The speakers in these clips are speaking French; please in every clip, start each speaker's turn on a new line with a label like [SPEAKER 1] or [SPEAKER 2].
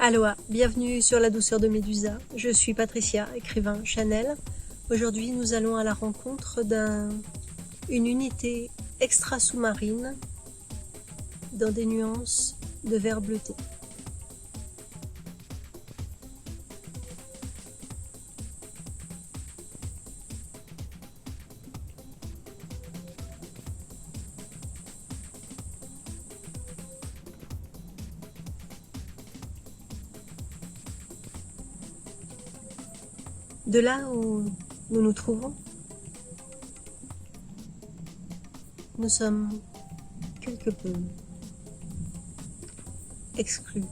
[SPEAKER 1] Aloha, bienvenue sur La Douceur de Médusa. Je suis Patricia, écrivain Chanel. Aujourd'hui, nous allons à la rencontre d'une unité extra-sous-marine dans des nuances de vert bleuté. De là où nous nous trouvons, nous sommes quelque peu exclus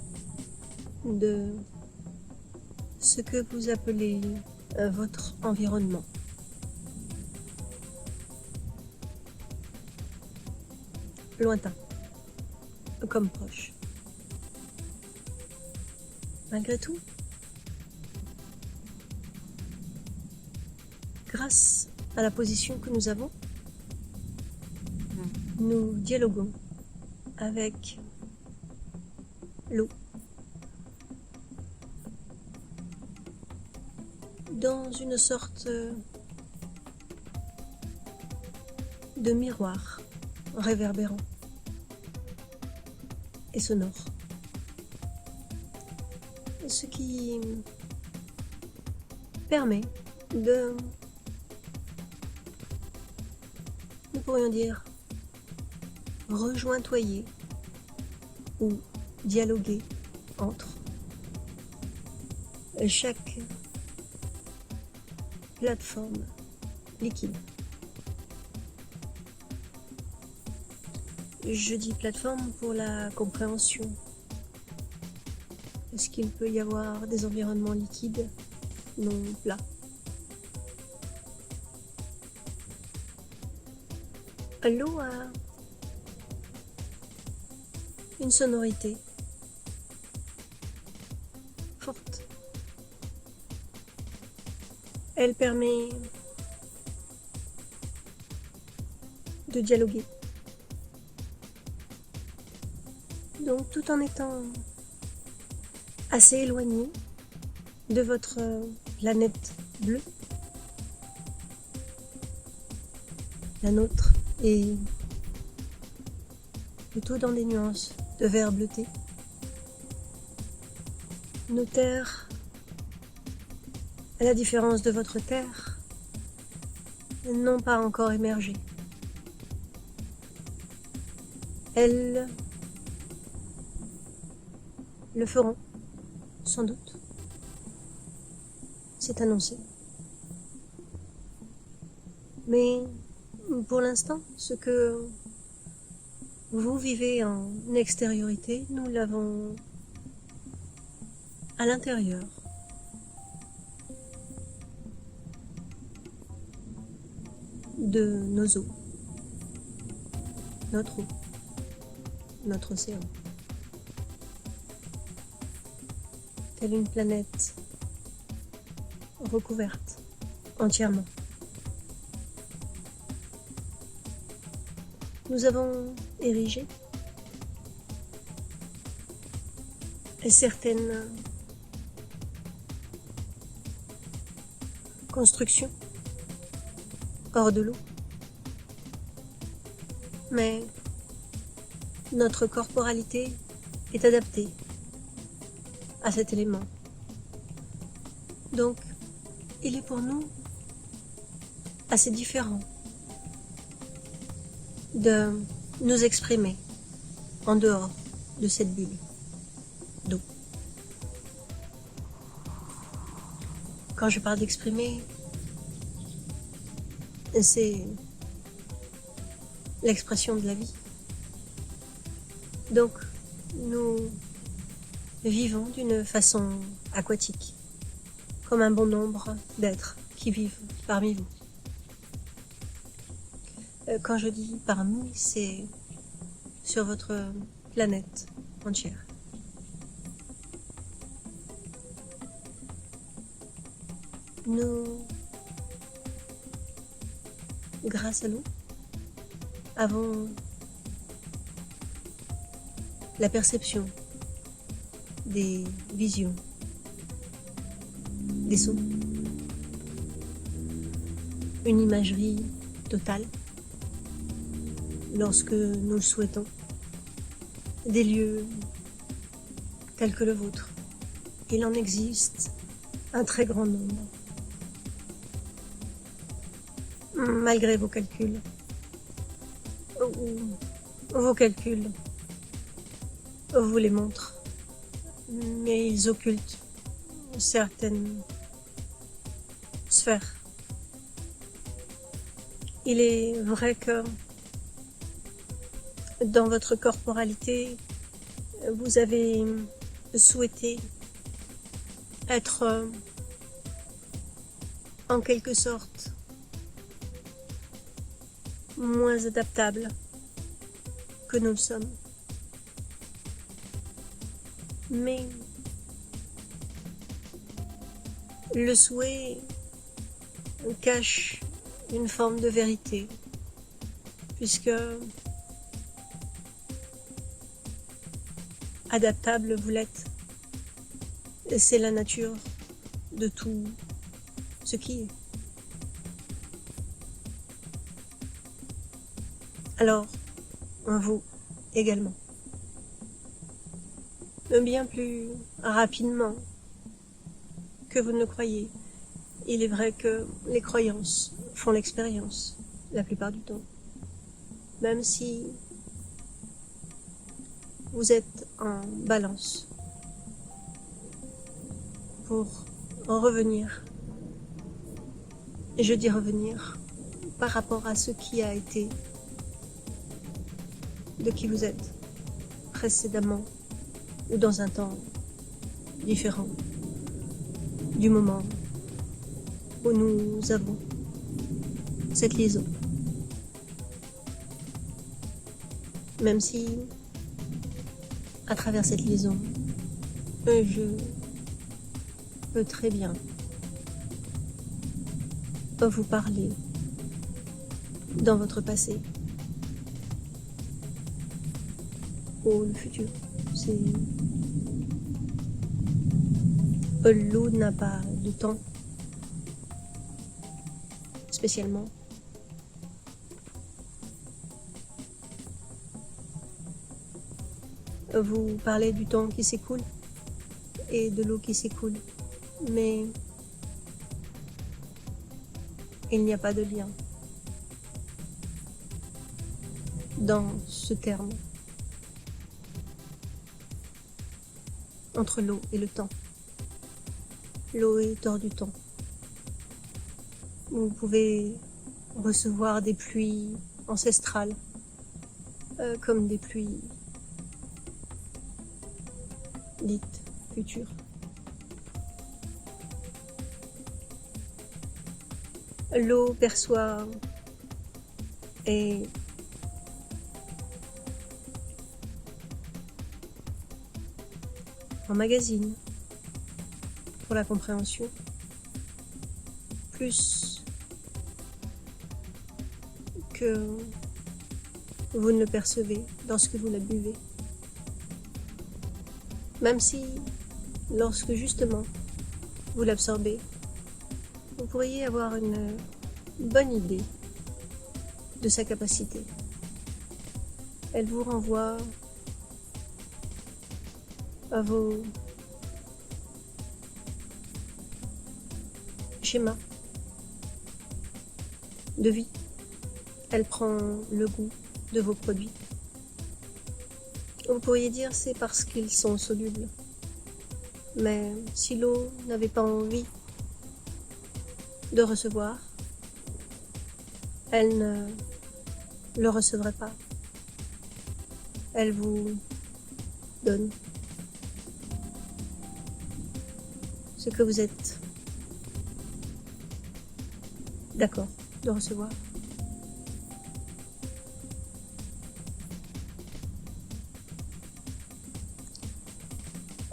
[SPEAKER 1] de ce que vous appelez votre environnement. Lointain, comme proche. Malgré tout, grâce à la position que nous avons, nous dialoguons avec l'eau dans une sorte de miroir réverbérant et sonore. Ce qui permet de, nous pourrions dire, rejointoyer ou dialoguer entre chaque plateforme liquide. Je dis plateforme pour la compréhension. Est-ce qu'il peut y avoir des environnements liquides non plats? L'eau a une sonorité forte. Elle permet de dialoguer. Donc, tout en étant assez éloigné de votre planète bleue, la nôtre est plutôt dans des nuances de vert bleuté. Nos terres, à la différence de votre terre, n'ont pas encore émergé. Elles le feront, sans doute. C'est annoncé. Mais pour l'instant, ce que vous vivez en extériorité, nous l'avons à l'intérieur. De nos eaux, notre eau, notre océan. Telle une planète recouverte entièrement. Nous avons érigé certaines constructions hors de l'eau, mais notre corporalité est adaptée à cet élément. Donc, il est pour nous assez différent de nous exprimer en dehors de cette bulle d'eau. Quand je parle d'exprimer, c'est l'expression de la vie. Donc, nous vivons d'une façon aquatique, comme un bon nombre d'êtres qui vivent parmi vous. Quand je dis parmi, c'est sur votre planète entière. Nous, grâce à nous, avons la perception des visions, des sons, une imagerie totale, lorsque nous le souhaitons, des lieux tels que le vôtre. Il en existe un très grand nombre. Malgré vos calculs, vos calculs vous les montrent, mais ils occultent certaines sphères. Il est vrai que dans votre corporalité, vous avez souhaité être en quelque sorte moins adaptable que nous le sommes. Mais le souhait cache une forme de vérité, puisque adaptable vous l'êtes. C'est la nature de tout ce qui est. Alors, vous également. Bien plus rapidement que vous ne le croyez. Il est vrai que les croyances font l'expérience, la plupart du temps. Même si vous êtes en balance pour en revenir. Et je dis revenir par rapport à ce qui a été, de qui vous êtes précédemment ou dans un temps différent du moment où nous avons cette liaison. Même si, à travers cette liaison, je peux très bien vous parler dans votre passé ou le futur. L'eau n'a pas de temps spécialement. Vous parlez du temps qui s'écoule et de l'eau qui s'écoule, mais il n'y a pas de lien dans ce terme entre l'eau et le temps. L'eau est hors du temps. Vous pouvez recevoir des pluies ancestrales, comme des pluies dites futures. L'eau perçoit et emmagasine pour la compréhension plus que vous ne le percevez lorsque vous la buvez. Même si, lorsque justement vous l'absorbez, vous pourriez avoir une bonne idée de sa capacité. Elle vous renvoie à vos schémas de vie. Elle prend le goût de vos produits. Vous pourriez dire c'est parce qu'ils sont solubles. Mais si l'eau n'avait pas envie de recevoir, elle ne le recevrait pas. Elle vous donne ce que vous êtes d'accord de recevoir.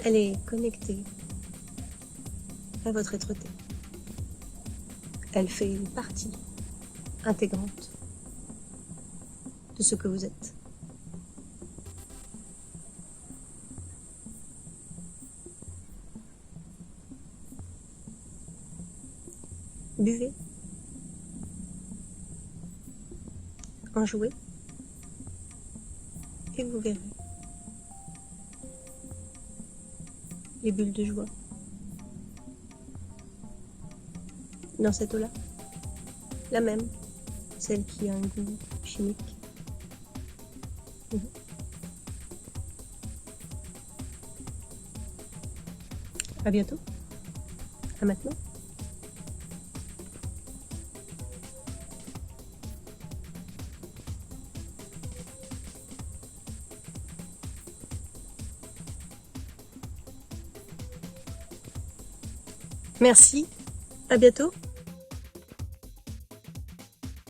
[SPEAKER 1] Elle est connectée à votre être-té. Elle fait partie intégrante de ce que vous êtes. Buvez. En jouez. Et vous verrez les bulles de joie dans cette eau-là. La même, celle qui a un goût chimique. À bientôt. À maintenant. Merci. À bientôt.